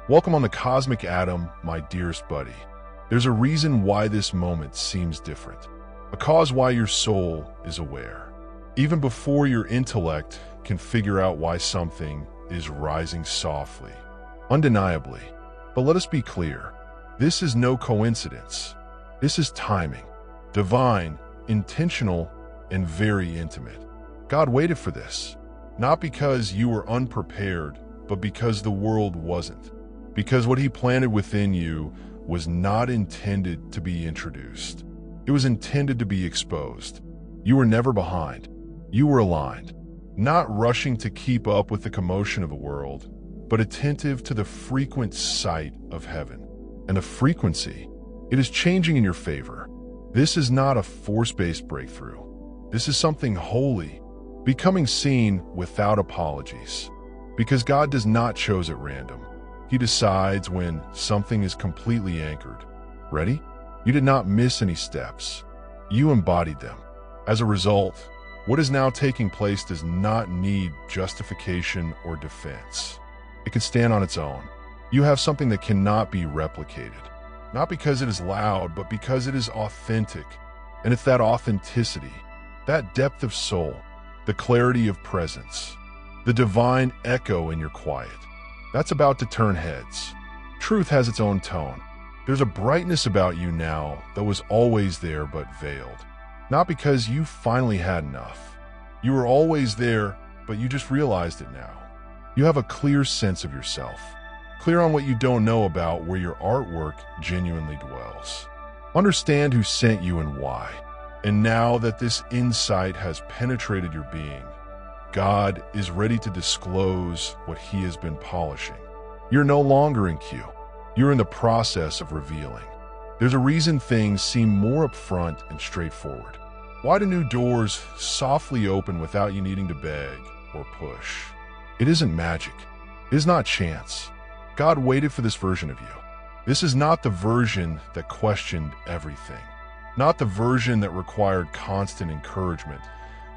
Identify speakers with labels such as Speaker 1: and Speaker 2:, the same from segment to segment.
Speaker 1: Welcome on the Cosmic Atom, my dearest buddy. There's a reason why this moment seems different, a cause why your soul is aware, even before your intellect can figure out why something is rising softly, undeniably. But let us be clear, this is no coincidence. This is timing, divine, intentional, and very intimate. God waited for this, not because you were unprepared, but because the world wasn't. Because what he planted within you was not intended to be introduced. It was intended to be exposed. You were never behind. You were aligned, not rushing to keep up with the commotion of the world, but attentive to the frequent sight of heaven. And the frequency, it is changing in your favor. This is not a force-based breakthrough. This is something holy, becoming seen without apologies. Because God does not choose at random. He decides when something is completely anchored. Ready? You did not miss any steps. You embodied them. As a result, what is now taking place does not need justification or defense. It can stand on its own. You have something that cannot be replicated. Not because it is loud, but because it is authentic. And it's that authenticity, that depth of soul, the clarity of presence, the divine echo in your quiet, that's about to turn heads. Truth has its own tone. There's a brightness about you now that was always there but veiled. Not because you finally had enough. You were always there, but you just realized it now. You have a clear sense of yourself. Clear on what you don't know about where your artwork genuinely dwells. Understand who sent you and why. And now that this insight has penetrated your being, God is ready to disclose what he has been polishing. You're no longer in queue. You're in the process of revealing. There's a reason things seem more upfront and straightforward. Why do new doors softly open without you needing to beg or push? It isn't magic. It is not chance. God waited for this version of you. This is not the version that questioned everything. Not the version that required constant encouragement,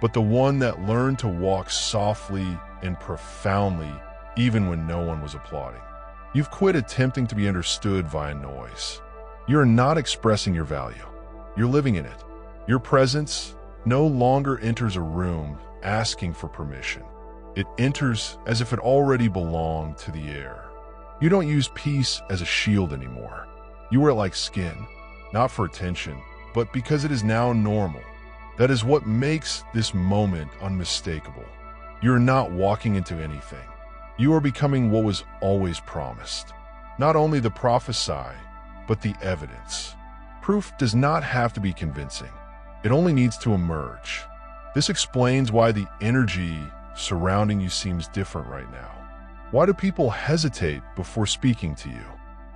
Speaker 1: but the one that learned to walk softly and profoundly even when no one was applauding. You've quit attempting to be understood via noise. You're not expressing your value. You're living in it. Your presence no longer enters a room asking for permission. It enters as if it already belonged to the air. You don't use peace as a shield anymore. You wear it like skin, not for attention, but because it is now normal. That is what makes this moment unmistakable. You're not walking into anything. You are becoming what was always promised. Not only the prophesy, but the evidence. Proof does not have to be convincing. It only needs to emerge. This explains why the energy surrounding you seems different right now. Why do people hesitate before speaking to you?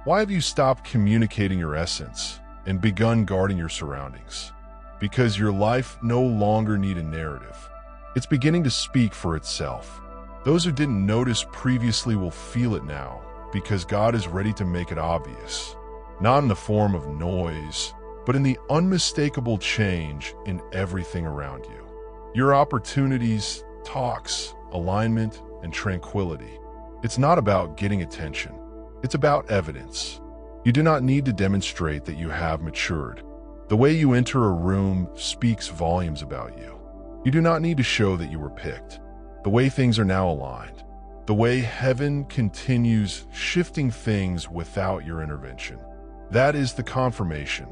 Speaker 1: Why have you stopped communicating your essence and begun guarding your surroundings? Because your life no longer needs a narrative. It's beginning to speak for itself. Those who didn't notice previously will feel it now because God is ready to make it obvious. Not in the form of noise, but in the unmistakable change in everything around you. Your opportunities, talks, alignment, and tranquility. It's not about getting attention. It's about evidence. You do not need to demonstrate that you have matured. The way you enter a room speaks volumes about you. You do not need to show that you were picked. The way things are now aligned. The way heaven continues shifting things without your intervention. That is the confirmation.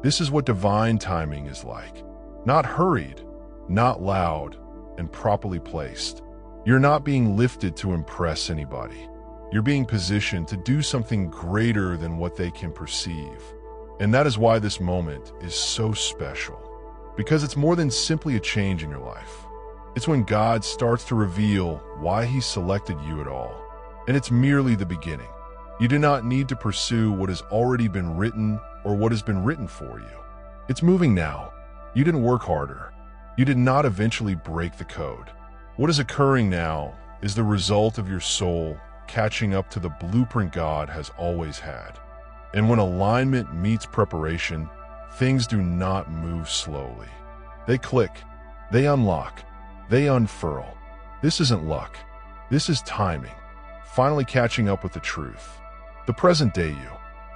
Speaker 1: This is what divine timing is like. Not hurried, not loud, and properly placed. You're not being lifted to impress anybody. You're being positioned to do something greater than what they can perceive. And that is why this moment is so special. Because it's more than simply a change in your life. It's when God starts to reveal why he selected you at all. And it's merely the beginning. You do not need to pursue what has already been written or what has been written for you. It's moving now. You didn't work harder. You did not eventually break the code. What is occurring now is the result of your soul catching up to the blueprint God has always had. And when alignment meets preparation, things do not move slowly. They click, they unlock, they unfurl. This isn't luck. This is timing, finally catching up with the truth. The present day you.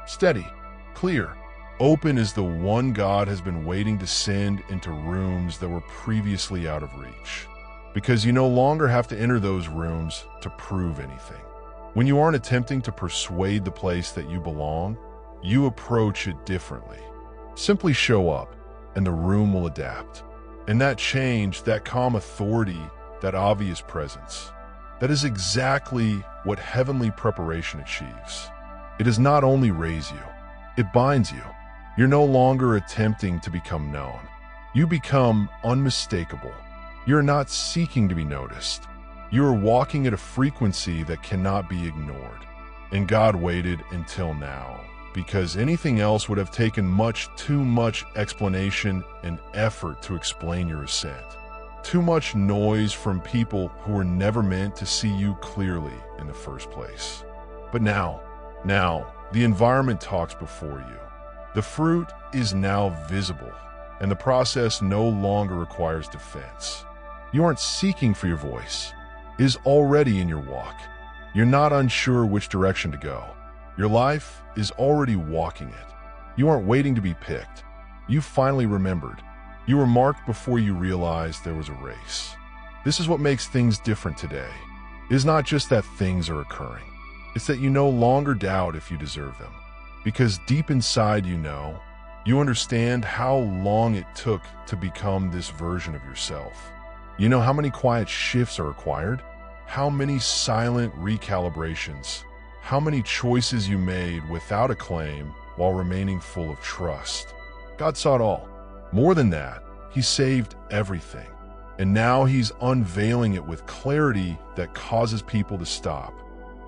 Speaker 1: Steady, clear, open as the one God has been waiting to send into rooms that were previously out of reach. Because you no longer have to enter those rooms to prove anything. When you aren't attempting to persuade the place that you belong, you approach it differently. Simply show up, and the room will adapt. And that change, that calm authority, that obvious presence, that is exactly what heavenly preparation achieves. It does not only raise you, it binds you. You're no longer attempting to become known. You become unmistakable. You're not seeking to be noticed. You are walking at a frequency that cannot be ignored. And God waited until now, because anything else would have taken too much explanation and effort to explain your ascent. Too much noise from people who were never meant to see you clearly in the first place. But now, the environment talks before you. The fruit is now visible, and the process no longer requires defense. You aren't seeking for your voice. It is already in your walk. You're not unsure which direction to go. Your life is already walking it. You aren't waiting to be picked. You finally remembered. You were marked before you realized there was a race. This is what makes things different today. It is not just that things are occurring. It's that you no longer doubt if you deserve them. Because deep inside you understand how long it took to become this version of yourself. You know how many quiet shifts are required? How many silent recalibrations? How many choices you made without a claim while remaining full of trust? God saw it all. More than that, He saved everything. And now He's unveiling it with clarity that causes people to stop.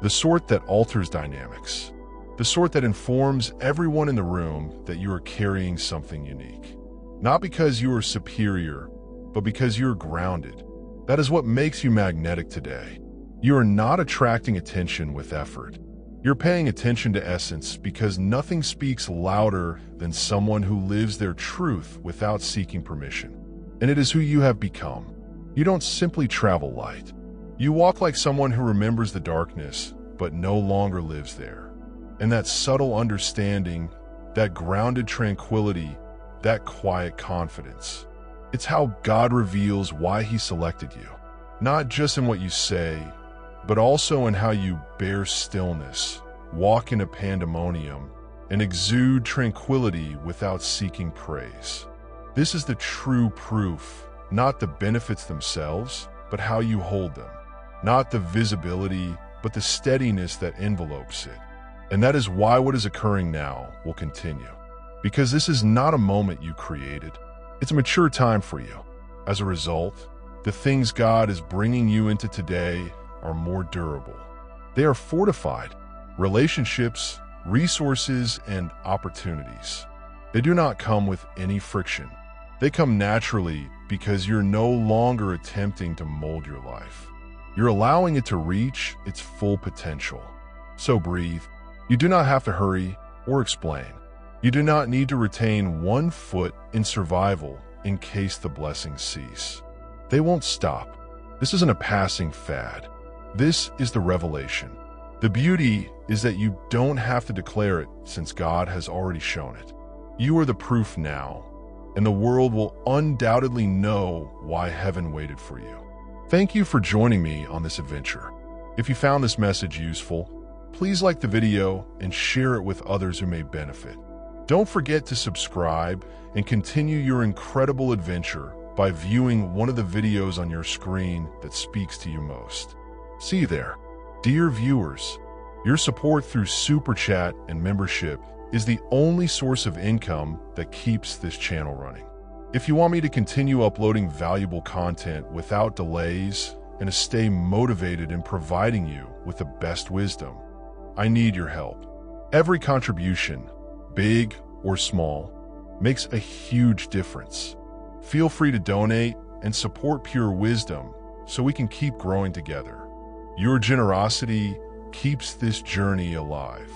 Speaker 1: The sort that alters dynamics. The sort that informs everyone in the room that you are carrying something unique. Not because you are superior, but because you're grounded. That is what makes you magnetic today. You are not attracting attention with effort. You're paying attention to essence because nothing speaks louder than someone who lives their truth without seeking permission. And it is who you have become. You don't simply travel light. You walk like someone who remembers the darkness, but no longer lives there. And that subtle understanding, that grounded tranquility, that quiet confidence, it's how God reveals why He selected you. Not just in what you say, but also in how you bear stillness, walk in a pandemonium, and exude tranquility without seeking praise. This is the true proof, not the benefits themselves, but how you hold them. Not the visibility, but the steadiness that envelopes it. And that is why what is occurring now will continue. Because this is not a moment you created. It's a mature time for you. As a result, the things God is bringing you into today are more durable. They are fortified. Relationships, resources, and opportunities. They do not come with any friction. They come naturally because you're no longer attempting to mold your life. You're allowing it to reach its full potential. So breathe. You do not have to hurry or explain. You do not need to retain one foot in survival in case the blessings cease. They won't stop. This isn't a passing fad. This is the revelation. The beauty is that you don't have to declare it since God has already shown it. You are the proof now, and the world will undoubtedly know why heaven waited for you. Thank you for joining me on this adventure. If you found this message useful, please like the video and share it with others who may benefit. Don't forget to subscribe and continue your incredible adventure by viewing one of the videos on your screen that speaks to you most. See you there. Dear viewers, your support through Super Chat and membership is the only source of income that keeps this channel running. If you want me to continue uploading valuable content without delays and to stay motivated in providing you with the best wisdom, I need your help. Every contribution, big or small, makes a huge difference. Feel free to donate and support Pure Wisdom so we can keep growing together. Your generosity keeps this journey alive.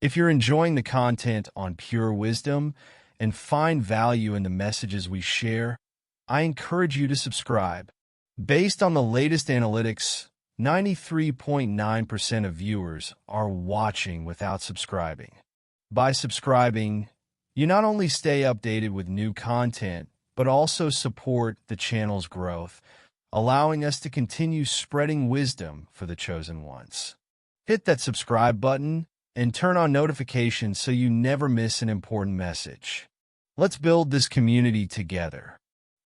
Speaker 2: If you're enjoying the content on Pure Wisdom and find value in the messages we share, I encourage you to subscribe. Based on the latest analytics, 93.9% of viewers are watching without subscribing. By subscribing, you not only stay updated with new content, but also support the channel's growth, allowing us to continue spreading wisdom for the chosen ones. Hit that subscribe button and turn on notifications so you never miss an important message. Let's build this community together.